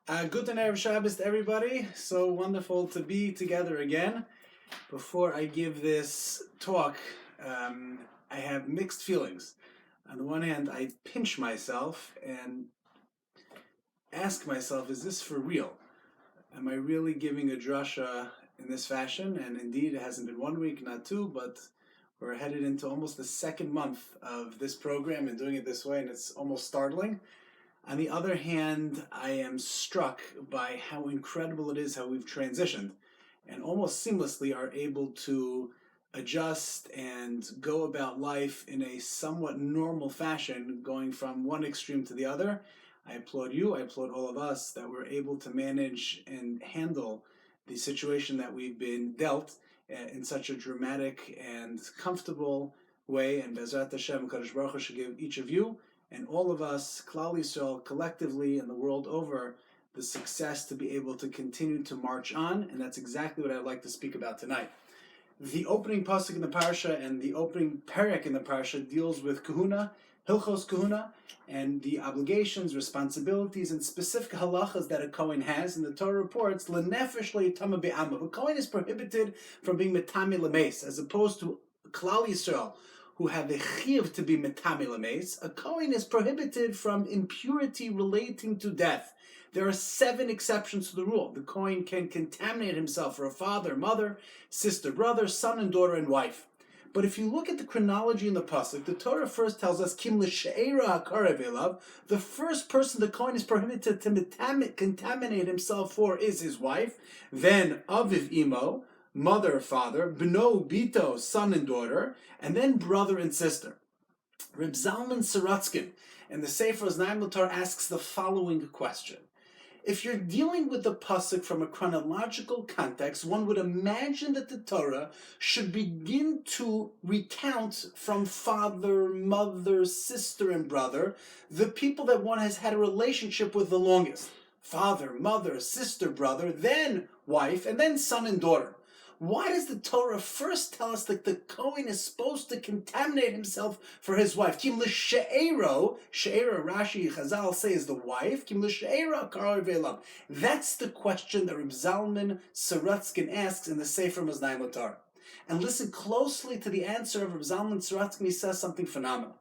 Guten Erev Shabbos to everybody. So wonderful to be together again. Before I give this talk, I have mixed feelings. On the one hand, I pinch myself and ask myself, is this for real? Am I really giving a drasha in this fashion? And indeed, it hasn't been 1 week, not two, but we're headed into almost the second month of this program and doing it this way, and it's almost startling. On the other hand, I am struck by how incredible it is how we've transitioned and almost seamlessly are able to adjust and go about life in a somewhat normal fashion, going from one extreme to the other. I applaud you, I applaud all of us that we're able to manage and handle the situation that we've been dealt in such a dramatic and comfortable way. And Bezrat Hashem, Kadosh Baruch Hu should give each of you and all of us, Klal Yisrael, collectively and the world over, the success to be able to continue to march on, and that's exactly what I'd like to speak about tonight. The opening pasuk in the parsha and the opening perek in the parsha deals with kahuna, hilchos kahuna, and the obligations, responsibilities, and specific halachas that a kohen has. And the Torah reports, lenefesh le'yitama be'amav. A kohen is prohibited from being metame lemeis, as opposed to Klal Yisrael, who have the chiv to be metame lemeis. A kohen is prohibited from impurity relating to death. There are 7 exceptions to the rule. The kohen can contaminate himself for a father, mother, sister, brother, son and daughter, and wife. But if you look at the chronology in the pasuk, the Torah first tells us kim l'she'era hakarev elav. The first person the kohen is prohibited to contaminate himself for is his wife. Then aviv imo, mother, father, bno, bito, son and daughter, and then brother and sister. Reb Zalman Saratskin in the Sefer Oznaim L'Torah asks the following question. If you're dealing with the pasuk from a chronological context, one would imagine that the Torah should begin to recount from father, mother, sister, and brother, the people that one has had a relationship with the longest. Father, mother, sister, brother, then wife, and then son and daughter. Why does the Torah first tell us that the kohen is supposed to contaminate himself for his wife? Kim l'she'ero, she'era Rashi Chazal say is the wife. Kim l'she'era karar ve'elav. That's the question that Reb Zalman Saratskin asks in the Sefer Oznaim L'Torah. And listen closely to the answer of Reb Zalman Saratskin. He says something phenomenal.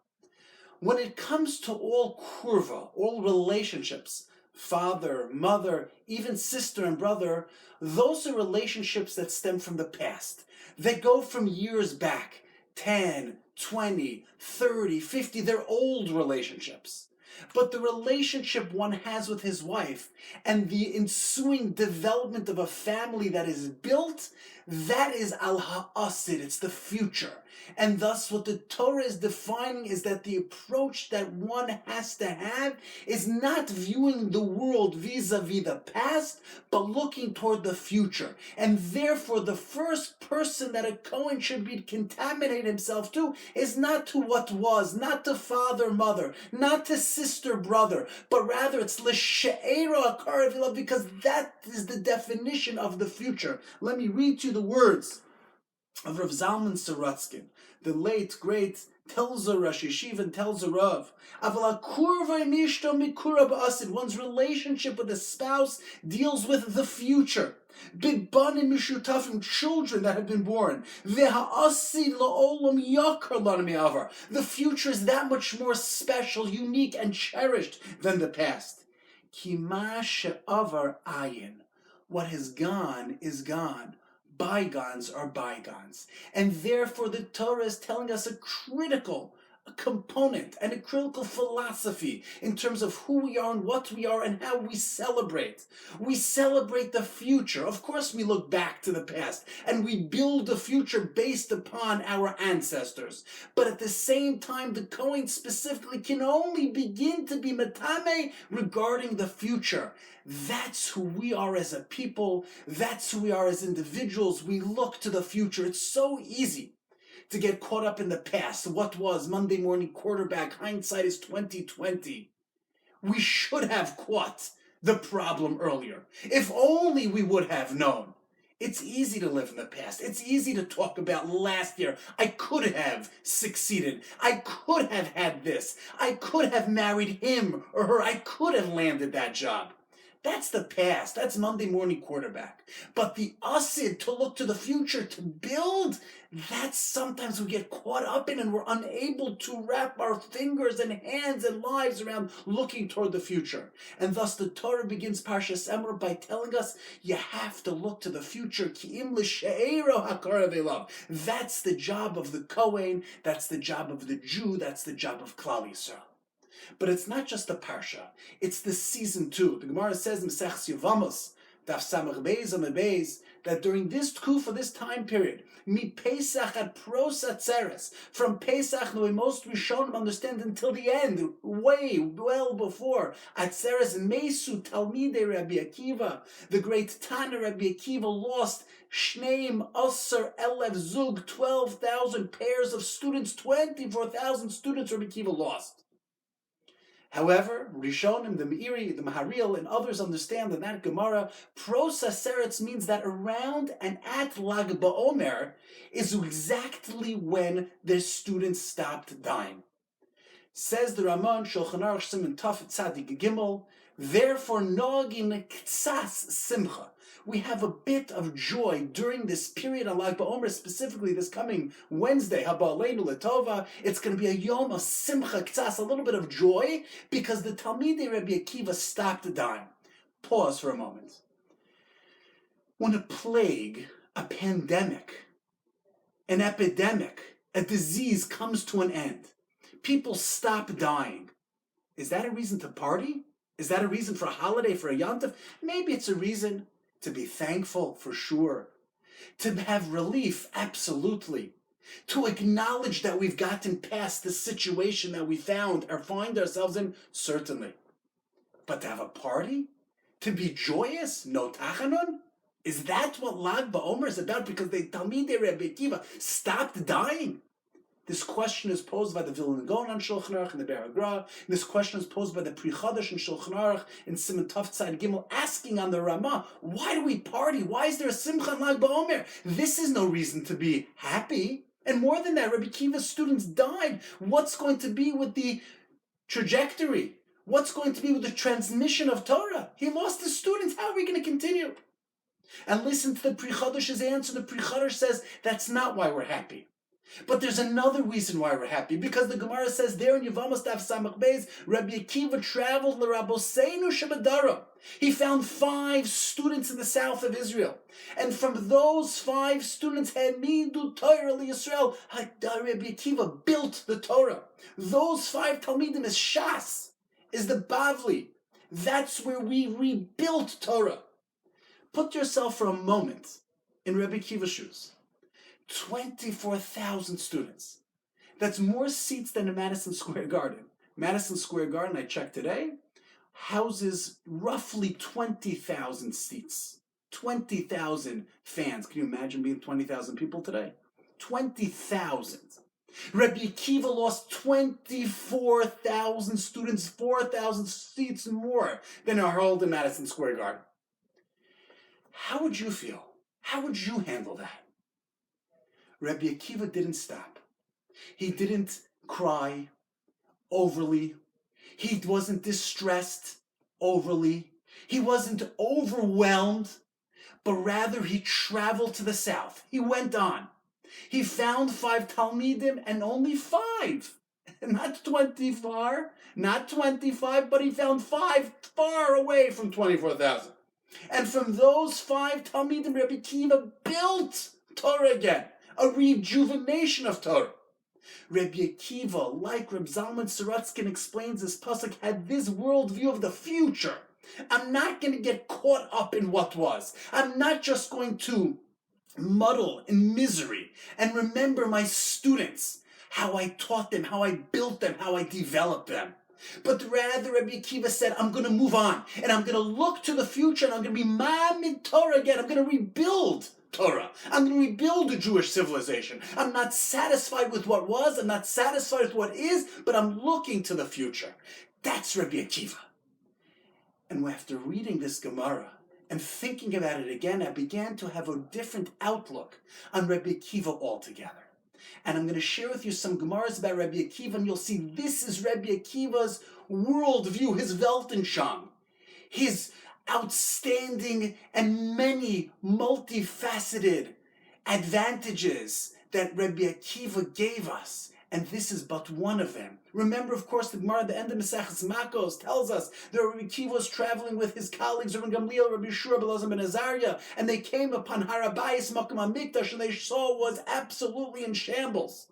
When it comes to all kurva, all relationships, father, mother, even sister and brother, those are relationships that stem from the past. They go from years back, 10, 20, 30, 50, they're old relationships. But the relationship one has with his wife and the ensuing development of a family that is built, that is al ha'asid, it's the future. And thus what the Torah is defining is that the approach that one has to have is not viewing the world vis-a-vis the past, but looking toward the future. And therefore the first person that a kohen should be contaminate himself to is not to what was, not to father, mother, not to sister, brother, but rather it's l'she'era hakarev, because that is the definition of the future. Let me read you the words of Rav Zalman Saratskin, the late, great Telzer Rosh Yeshiva and Telzer Rav. One's relationship with a spouse deals with the future. Bibanim mishutafim, children that have been born. The future is that much more special, unique, and cherished than the past. Kima she'avar ayin. What has gone is gone. Bygones are bygones. And therefore the Torah is telling us a critical component and a critical philosophy in terms of who we are and what we are and how we celebrate. We celebrate the future. Of course we look back to the past and we build the future based upon our ancestors. But at the same time, the kohen specifically can only begin to be metame regarding the future. That's who we are as a people. That's who we are as individuals. We look to the future. It's so easy to get caught up in the past. What was Monday morning quarterback? Hindsight is 2020. We should have caught the problem earlier. If only we would have known. It's easy to live in the past. It's easy to talk about last year. I could have succeeded. I could have had this. I could have married him or her. I could have landed that job. That's the past. That's Monday morning quarterback. But the asid, to look to the future, to build, that's sometimes we get caught up in and we're unable to wrap our fingers and hands and lives around looking toward the future. And thus the Torah begins Parshas Emor by telling us you have to look to the future. That's the job of the Kohen. That's the job of the Jew. That's the job of Klal Yisrael. But it's not just the Parsha, it's the season too. The Gemara says in Mesechus Yevamos, Daf Samach Beis Amud Beis, that during this Tkufa, this time period, Mi Pesach at Pros Atzeres, from Pesach, the way most Rishonim understand until the end, way, well before, Atzeres Mesu Talmidei Rabbi Akiva, the great Tana Rabbi Akiva lost Shneim Aser Elev Zug, 12,000 pairs of students, 24,000 students Rabbi Akiva lost. However, Rishonim, the Meiri, the Maharil, and others understand that Gemara, Pros Aseretz, means that around and at Lag Baomer is exactly when the students stopped dying. Says the Raman, Shulchan Aruch Siman Taf Tzadik Gimel, therefore Nogin Ktsas Simcha. We have a bit of joy during this period on Lag BaOmer, specifically this coming Wednesday, Haba Aleinu L'Tova. It's going to be a Yom of Simcha Ktsas, a little bit of joy, because the Talmidei Rabbi Akiva stopped dying. Pause for a moment. When a plague, a pandemic, an epidemic, a disease comes to an end, people stop dying. Is that a reason to party? Is that a reason for a holiday, for a Yom Tov? Maybe it's a reason to be thankful, for sure. To have relief, absolutely. To acknowledge that we've gotten past the situation that we found or find ourselves in, certainly. But to have a party? To be joyous? No tachanun? Is that what Lag BaOmer is about? Because the Talmidei Rabbi Akiva stopped dying? This question is posed by the Vilna Gaon on Shulchan Aruch and the Ber Hagra. This question is posed by the Pri Chadash and Shulchan Aruch and Siman Taf Tzad Gimel, asking on the Ramah, why do we party? Why is there a Simcha in Lag BaOmer? This is no reason to be happy. And more than that, Rabbi Akiva's students died. What's going to be with the trajectory? What's going to be with the transmission of Torah? He lost his students. How are we going to continue? And listen to the Pri Chadash's answer. The Pri Chadash says that's not why we're happy. But there's another reason why we're happy, because the Gemara says there in Yevamos Daf Samach Beis, Rabbi Akiva traveled l'Rabosenu Shebadaram. He found 5 students in the south of Israel, and from those 5 students, Hamidu Torah l'Yisrael, Rabbi Akiva built the Torah. Those 5 Talmidim is Shas, is the Bavli. That's where we rebuilt Torah. Put yourself for a moment in Rabbi Akiva's shoes. 24,000 students. That's more seats than a Madison Square Garden. Madison Square Garden, I checked today, houses roughly 20,000 seats. 20,000 fans. Can you imagine being 20,000 people today? 20,000. Rabbi Akiva lost 24,000 students, 4,000 seats more than are held in Madison Square Garden. How would you feel? How would you handle that? Rabbi Akiva didn't stop. He didn't cry overly. He wasn't distressed overly. He wasn't overwhelmed, but rather he traveled to the south. He went on. He found 5 Talmidim and only 5. Not 24, not 25, but he found 5 far away from 24,000. And from those 5 Talmidim, Rabbi Akiva built Torah again. A rejuvenation of Torah. Rabbi Akiva, like Reb Zalman Sorotzkin explains this pasuk, had this worldview of the future. I'm not going to get caught up in what was. I'm not just going to muddle in misery and remember my students, how I taught them, how I built them, how I developed them. But rather, Rabbi Akiva said, I'm going to move on, and I'm going to look to the future, and I'm going to be Ma'amid Torah again. I'm going to rebuild Torah. I'm going to rebuild the Jewish civilization. I'm not satisfied with what was. I'm not satisfied with what is, but I'm looking to the future. That's Rabbi Akiva. And after reading this Gemara and thinking about it again, I began to have a different outlook on Rabbi Akiva altogether. And I'm going to share with you some Gemaras about Rabbi Akiva, and you'll see this is Rabbi Akiva's worldview, his Weltanschauung, his outstanding and many multifaceted advantages that Rabbi Akiva gave us. And this is but one of them. Remember, of course, the Gemara at the end of Maseches Makos tells us that Rabbi Akiva was traveling with his colleagues, Rabbi Gamliel, Rabbi Shua, Belazar ben Azariah, and they came upon Harabayis Makom HaMikdash, and they saw was absolutely in shambles.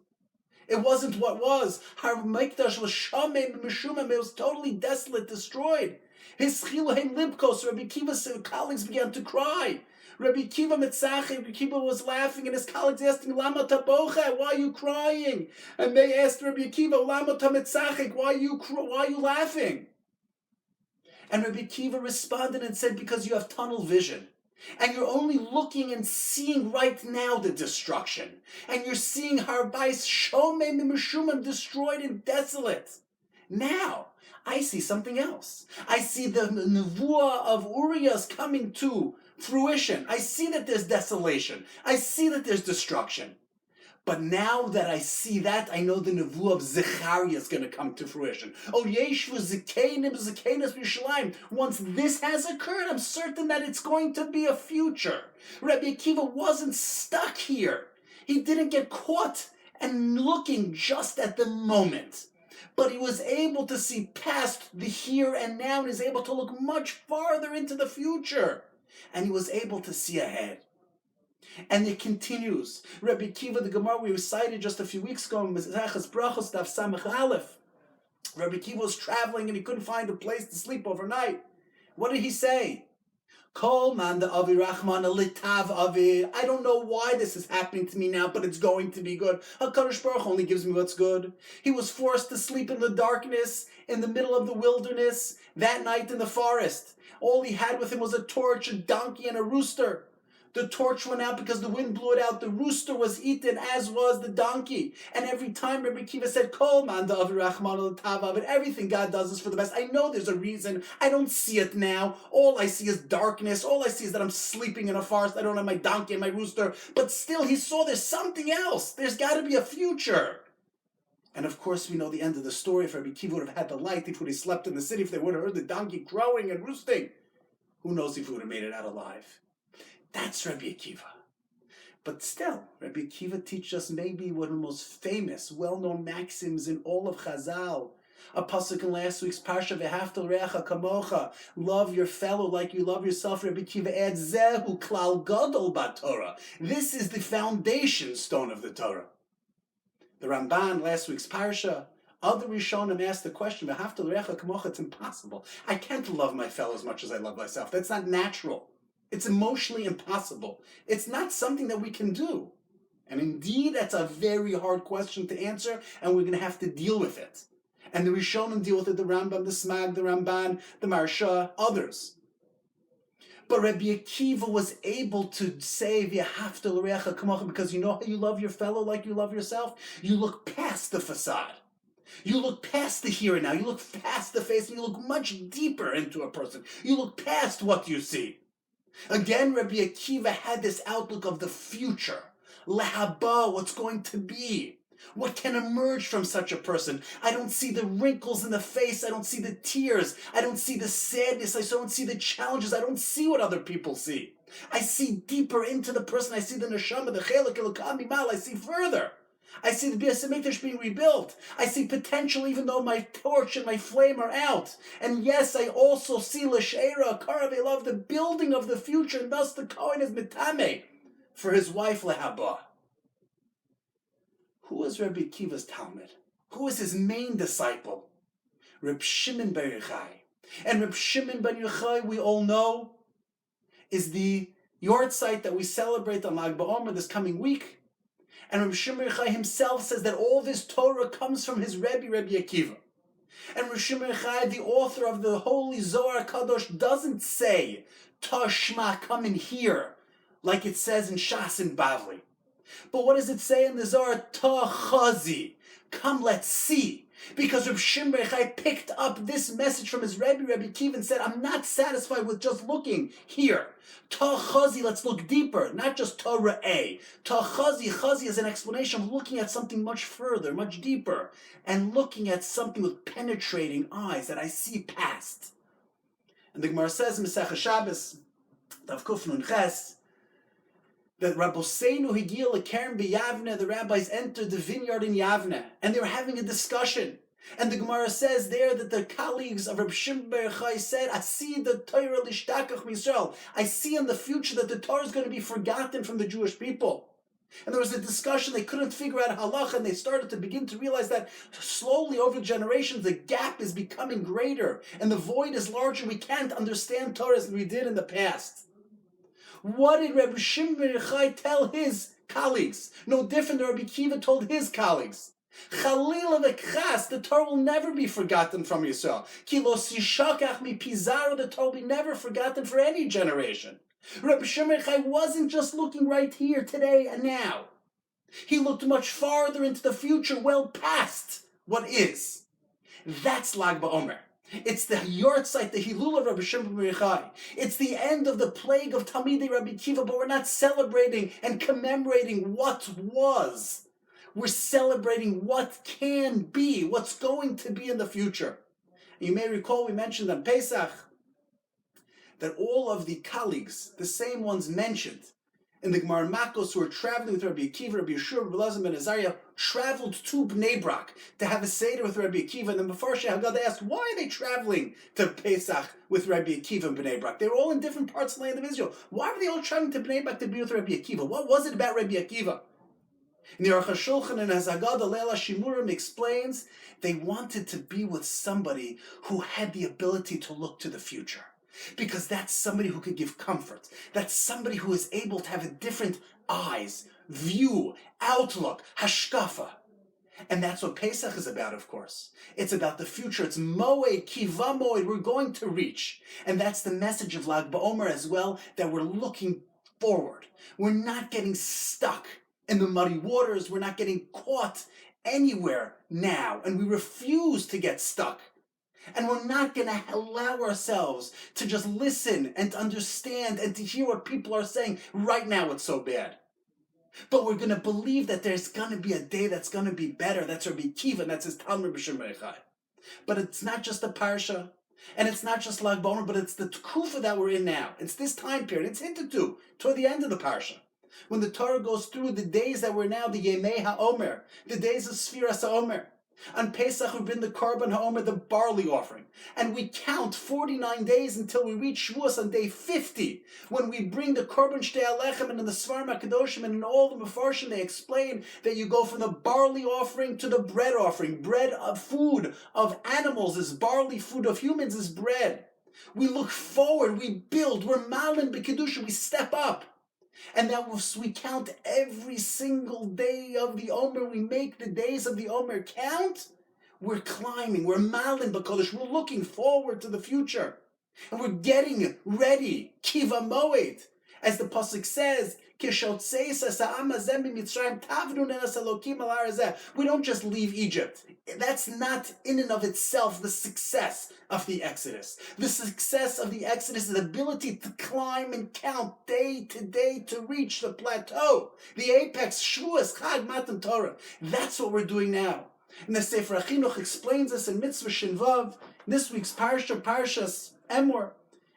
It wasn't what was. Har Mikdash was shamem mishumem. It was totally desolate, destroyed. His chiluhem libkos. Rabbi Akiva's colleagues began to cry. Rabbi Akiva Mitzachim, Rabbi Akiva was laughing, and his colleagues asking, Lama tabocha, why are you crying? And they asked Rabbi Akiva, Lama tamitzachik, why are you laughing? And Rabbi Akiva responded and said, because you have tunnel vision. And you're only looking and seeing right now the destruction. And you're seeing Harbais Shomei Mimashumim destroyed and desolate. Now, I see something else. I see the nevuah of Uriah's coming to fruition. I see that there's desolation. I see that there's destruction. But now that I see that, I know the nevuah of Zechariah is going to come to fruition. Oh, Yeshu Zekenim Zekenas B'Yushalayim. Once this has occurred, I'm certain that it's going to be a future. Rabbi Akiva wasn't stuck here. He didn't get caught and looking just at the moment. But he was able to see past the here and now, and is able to look much farther into the future. And he was able to see ahead. And it continues. Rabbi Akiva, the Gemara we recited just a few weeks ago, Maseches Brachos Daf Samach Aleph. Rabbi Akiva was traveling and he couldn't find a place to sleep overnight. What did he say? Kol man da avi rachman litav avi. I don't know why this is happening to me now, but it's going to be good. HaKadosh Baruch only gives me what's good. He was forced to sleep in the darkness, in the middle of the wilderness, that night in the forest. All he had with him was a torch, a donkey, and a rooster. The torch went out because the wind blew it out. The rooster was eaten, as was the donkey. And every time Rabbi Akiva said, Kol man da'avi rachman l'tavav, everything God does is for the best. I know there's a reason. I don't see it now. All I see is darkness. All I see is that I'm sleeping in a forest. I don't have my donkey and my rooster. But still, he saw there's something else. There's got to be a future. And of course, we know the end of the story. If Rabbi Akiva would have had the light, if he would have slept in the city, if they would have heard the donkey crowing and roosting, who knows if he would have made it out alive. That's Rabbi Akiva. But still, Rabbi Akiva teaches us maybe one of the most famous, well-known maxims in all of Chazal. A pasuk in last week's Parsha, V'haftal re'acha kamocha, love your fellow like you love yourself. Rabbi Akiva adds, Zehu klal gadol b'Torah. This is the foundation stone of the Torah. The Ramban, last week's Parsha, other Rishonim asked the question, V'haftal re'acha kamocha, it's impossible. I can't love my fellow as much as I love myself. That's not natural. It's emotionally impossible. It's not something that we can do. And indeed, that's a very hard question to answer, and we're going to have to deal with it. And the Rishonim deal with it, the Rambam, the Smag, the Ramban, the Maharsha, others. But Rabbi Akiva was able to say, V'haftal l'reacha kamocha, because you know how you love your fellow like you love yourself? You look past the facade. You look past the here and now. You look past the face, and you look much deeper into a person. You look past what you see. Again, Rabbi Akiva had this outlook of the future. Lehaba, what's going to be? What can emerge from such a person? I don't see the wrinkles in the face. I don't see the tears. I don't see the sadness. I don't see the challenges. I don't see what other people see. I see deeper into the person. I see the neshama, the chelek elokah mimal. I see further. I see the Beis HaMikdash being rebuilt. I see potential even though my torch and my flame are out. And yes, I also see L'Sheira, Karav Elav, the building of the future, and thus the Kohen is Mitame for his wife Lehaba. Who is Rabbi Akiva's Talmud? Who is his main disciple? Reb Shimon ben Yochai. And Reb Shimon ben Yochai, we all know, is the yahrzeit that we celebrate on Lag Baomer this coming week. And Rabbi Shimon Yochai himself says that all this Torah comes from his Rebbe, Rabbi Akiva. And Rabbi Shimon Yochai, the author of the Holy Zohar Kadosh, doesn't say, Tashma, come in here, like it says in Shas and Bavli. But what does it say in the Zohar? Tachazi, come, let's see. Because Rabbi Shimon Yochai picked up this message from his Rebbe, Rabbi Akiva, and said, I'm not satisfied with just looking here. Tachazi, let's look deeper, not just Torah-A. Tachazi, chazi is an explanation of looking at something much further, much deeper, and looking at something with penetrating eyes that I see past. And the Gemara says in Masechah Shabbos, Daf Kuf Nun Ches, that Rabboseinu Higil Lekern b'Yavne, the rabbis entered the vineyard in Yavne, and they were having a discussion. And the Gemara says there that the colleagues of Reb Shimon bar Yochai said, I see the Torah lishtakach Yisrael. I see in the future that the Torah is going to be forgotten from the Jewish people. And there was a discussion, they couldn't figure out halacha, and they started to begin to realize that slowly over generations the gap is becoming greater, and the void is larger. We can't understand Torah as we did in the past. What did Reb Shimon bar Yochai tell his colleagues? No different than Rabbi Akiva told his colleagues. Chalila v'chas, the Torah will never be forgotten from Yisrael. Ki lo sishakach mi pizaro, the Torah will be never forgotten for any generation. Rabbi Shimon bar Yochai wasn't just looking right here, today, and now. He looked much farther into the future, well past what is. That's Lag Baomer. It's the yortzeit, the Hilul of Rabbi Shimon bar Yochai. It's the end of the plague of Talmidei Rabbi Akiva, but we're not celebrating and commemorating what was. We're celebrating what can be, what's going to be in the future. And you may recall we mentioned on Pesach that all of the colleagues, the same ones mentioned in the Gemara Makos, who were traveling with Rabbi Akiva, Rabbi Yeshua, Rabbi Elazar ben Azariah, traveled to Bnei Brak to have a Seder with Rabbi Akiva. And then before Haggadah asked, why are they traveling to Pesach with Rabbi Akiva and Bnei Brak? They were all in different parts of the land of Israel. Why were they all traveling to Bnei Brak to be with Rabbi Akiva? What was it about Rabbi Akiva? And the Aruch HaShulchan and Haggadah Leila Shimurim explains they wanted to be with somebody who had the ability to look to the future. Because that's somebody who could give comfort. That's somebody who is able to have a different eyes, view, outlook, hashkafa. And that's what Pesach is about, of course. It's about the future. It's moed, kiva moed. We're going to reach. And that's the message of Lag Baomer as well, that we're looking forward. We're not getting stuck in the muddy waters. We're not getting caught anywhere now. And we refuse to get stuck. And we're not going to allow ourselves to just listen and to understand and to hear what people are saying. Right now it's so bad. But we're going to believe that there's going to be a day that's going to be better. That's Rabbi Akiva, and that's his Talmud Rabbi Shimon bar Yochai. But it's not just the Parsha, and it's not just Lag Baomer, but it's the Tkufa that we're in now. It's this time period. It's hinted to toward the end of the Parsha. When the Torah goes through the days that we're now, the Yemei HaOmer, the days of Sfiras HaOmer. On Pesach we bring the Korban HaOmer, the barley offering. And we count 49 days until we reach Shavous on day 50, when we bring the Korban Shtei Alechem, and in the Svarim HaKadoshim and in all the Mefarshim they explain that you go from the barley offering to the bread offering. Bread of food of animals is barley, food of humans is bread. We look forward, we build, we're malin b'kedusha, we step up. And that we count every single day of the Omer. We make the days of the Omer count. We're climbing. We're malin b'kodesh. We're looking forward to the future. And we're getting ready. Kiva moed. As the pasuk says, we don't just leave Egypt. That's not in and of itself the success of the Exodus. The success of the Exodus is the ability to climb and count day to day to reach the plateau, the apex, Shavuos, Chag, Matan Torah. That's what we're doing now. And the Sefer HaChinuch explains this in Mitzvah Shin Vav, this week's Parsha, Parshas, Emor.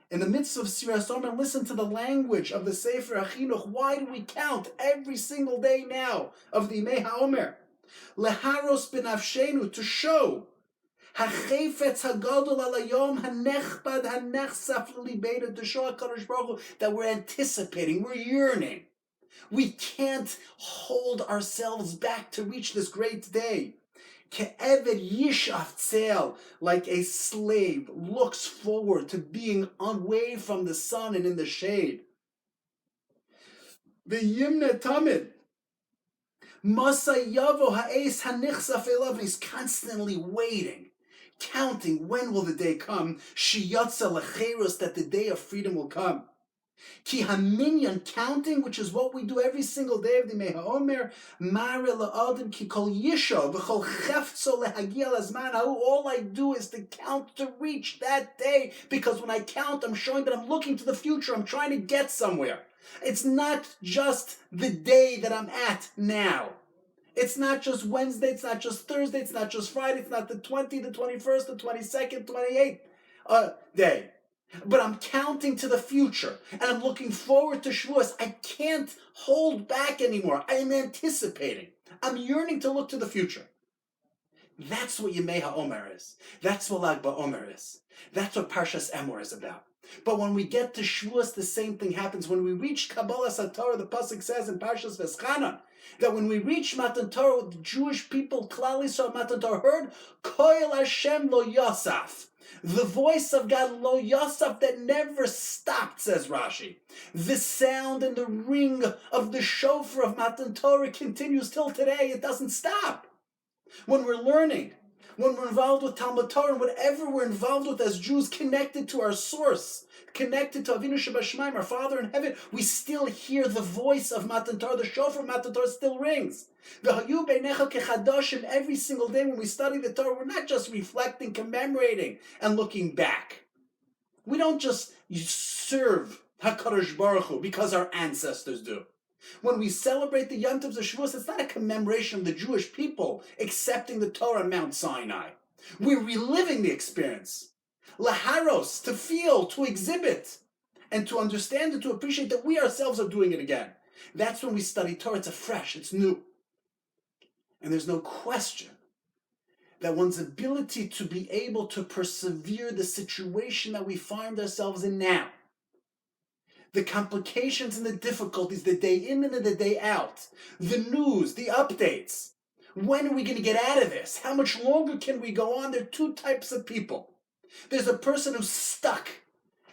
In the midst of Siras Omer, listen to the language of the Sefer HaChinuch. Why do we count every single day now of the Yemei HaOmer? Leharos b'nafshenu, to show hachefetz hagadol alayom hanechbad hanechsaf l'libeinu, to show HaKadosh Baruch Hu that we're anticipating, we're yearning. We can't hold ourselves back to reach this great day. Ke'eved yishaf tzel, like a slave looks forward to being away from the sun and in the shade. V'yimne tamid, masa yavo ha'es hanichsaf elav, he's constantly waiting, counting when will the day come, shiyatza lecheros, that the day of freedom will come. Ki haminyan, counting, which is what we do every single day of the Yemei HaOmer, mare la'adam ki kol yisho v'chol cheftzo lehagia lazman ha'u. All I do is to count to reach that day, because when I count, I'm showing that I'm looking to the future. I'm trying to get somewhere. It's not just the day that I'm at now. It's not just Wednesday. It's not just Thursday. It's not just Friday. It's not the 20th, the 21st, the 22nd, 28th day. But I'm counting to the future, and I'm looking forward to Shavuos. I can't hold back anymore. I am anticipating. I'm yearning to look to the future. That's what Yemei HaOmer is. That's what Lag Baomer is. That's what Parshas Emor is about. But when we get to Shavuos, the same thing happens. When we reach Kabbalah Satorah, the Pasuk says in Parshas Veschanan, that when we reach Matan Torah, the Jewish people, Klal Yisrael, Matan Torah, heard, Koyel Hashem lo Yosaf. The voice of God, lo Yosaf, that never stopped, says Rashi. The sound and the ring of the shofar of Matan Torah continues till today. It doesn't stop. When we're learning, when we're involved with Talmud Torah, and whatever we're involved with as Jews, connected to our source, connected to Avinu Shebashamayim, our Father in heaven, we still hear the voice of Matan Torah. The shofar of Matan Torah still rings. V'hayu beinecha kechadoshim. Every single day when we study the Torah, we're not just reflecting, commemorating, and looking back. We don't just serve HaKadosh Baruch Hu because our ancestors do. When we celebrate the Yom Tovs of Shavuos, it's not a commemoration of the Jewish people accepting the Torah on Mount Sinai. We're reliving the experience. Laharos, to feel, to exhibit, and to understand and to appreciate that we ourselves are doing it again. That's when we study Torah. It's afresh, it's new. And there's no question that one's ability to be able to persevere the situation that we find ourselves in now, the complications and the difficulties, the day in and the day out, the news, the updates. When are we going to get out of this? How much longer can we go on? There are two types of people. There's a person who's stuck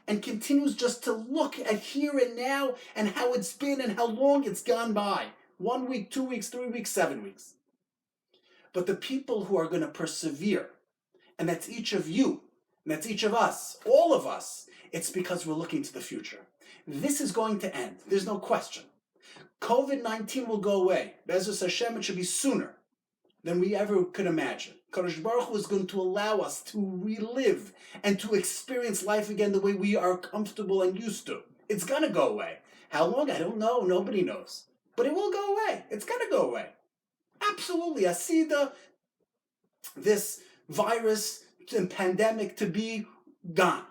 and continues just to look at here and now and how it's been and how long it's gone by. 1 week, 2 weeks, 3 weeks, 7 weeks. But the people who are going to persevere, and that's each of you, and that's each of us, all of us, it's because we're looking to the future. This is going to end. There's no question. COVID-19 will go away. Be'ezus Hashem, it should be sooner than we ever could imagine. Kadosh Baruch Hu is going to allow us to relive and to experience life again the way we are comfortable and used to. It's going to go away. How long? I don't know. Nobody knows. But it will go away. It's going to go away. Absolutely. I see this virus and pandemic to be gone.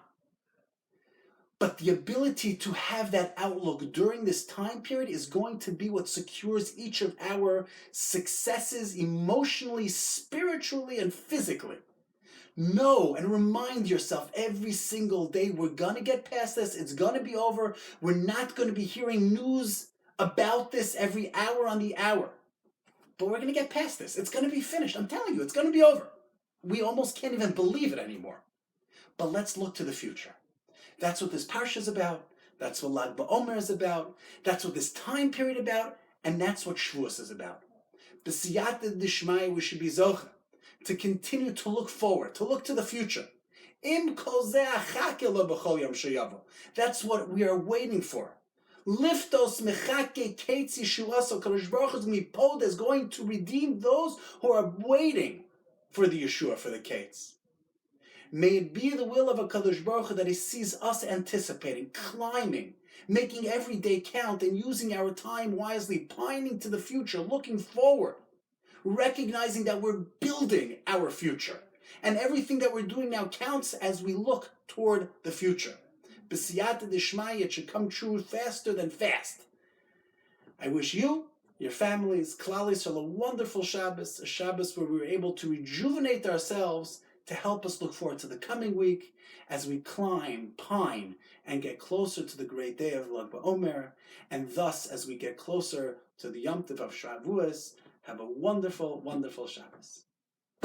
But the ability to have that outlook during this time period is going to be what secures each of our successes emotionally, spiritually, and physically. Know and remind yourself every single day, we're going to get past this. It's going to be over. We're not going to be hearing news about this every hour on the hour. But we're going to get past this. It's going to be finished. I'm telling you, it's going to be over. We almost can't even believe it anymore. But let's look to the future. That's what this Parsha is about. That's what Lag Baomer is about. That's what this time period is about. And that's what Shavuos is about. B'siyata d'shmaya, we should be zocha to continue to look forward, to look to the future. Im kol zeh achake lo b'chol yom sheyavo. That's what we are waiting for. Liftos mechake ketz yeshuaso. Kadosh Baruch Hu is going to redeem those who are waiting for the Yeshua, for the ketz. May it be the will of HaKadosh Baruch Hu that He sees us anticipating, climbing, making every day count, and using our time wisely, pining to the future, looking forward, recognizing that we're building our future. And everything that we're doing now counts as we look toward the future. B'siyata d'shmaya, it should come true faster than fast. I wish you, your families, Klal Yisrael, a wonderful Shabbos, a Shabbos where we were able to rejuvenate ourselves to help us look forward to the coming week as we climb, pine, and get closer to the great day of Lag Baomer, and thus as we get closer to the Yom Tov of Shavous, have a wonderful, wonderful Shabbos.